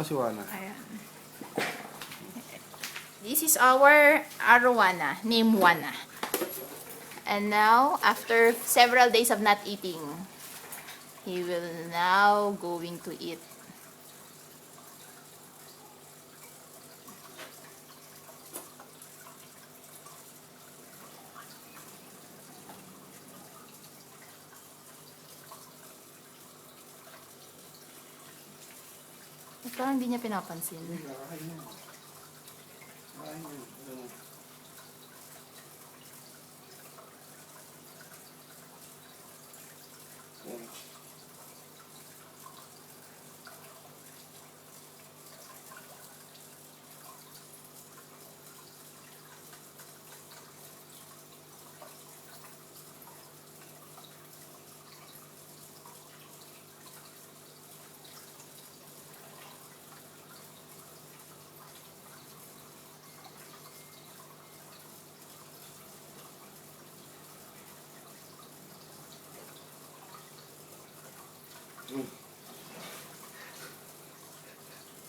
na si Wana. Ayan. This is our arowana, named Wana. And now, after several days of not eating, he will now going to eat. Parang hindi niya pinapansin.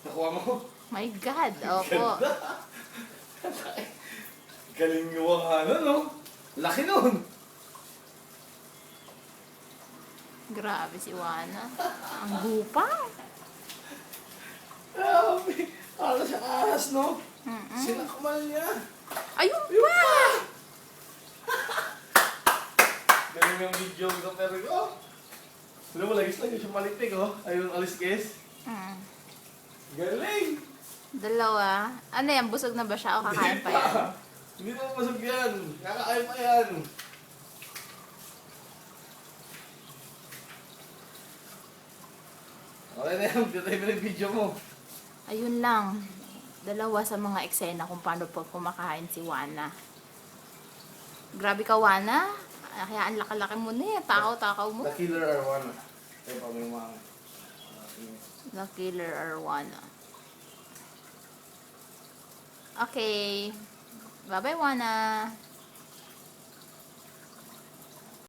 Nakuha mo? My God, opo. Galing nyo ang ano, no? Laki nun! Grabe si Wana. Ang gupang. Grabe! Para sa ahas, no? Mm-mm. Sinakmal niya. Ayun pa! Galing yung video ko, pero oh! Ano mo, lagis lang yung siya malitik, oh. Ayun, alis guys. Mm. Galing! Dalawa. Ano yan? Busog na ba siya o kakain pa yan? Hindi pa masog yan. Kakain pa yan. Okay na yan. Gatay mo na yung video mo. Ayun lang. Dalawa sa mga eksena kung paano po kumakain si Wana. Grabe ka, Wana. Kaya ang laki-laki mo na eh. Takaw-takaw mo. The killer arowana. Kaya pa may mga... The killer arowana. Okay. Bye-bye, Wana.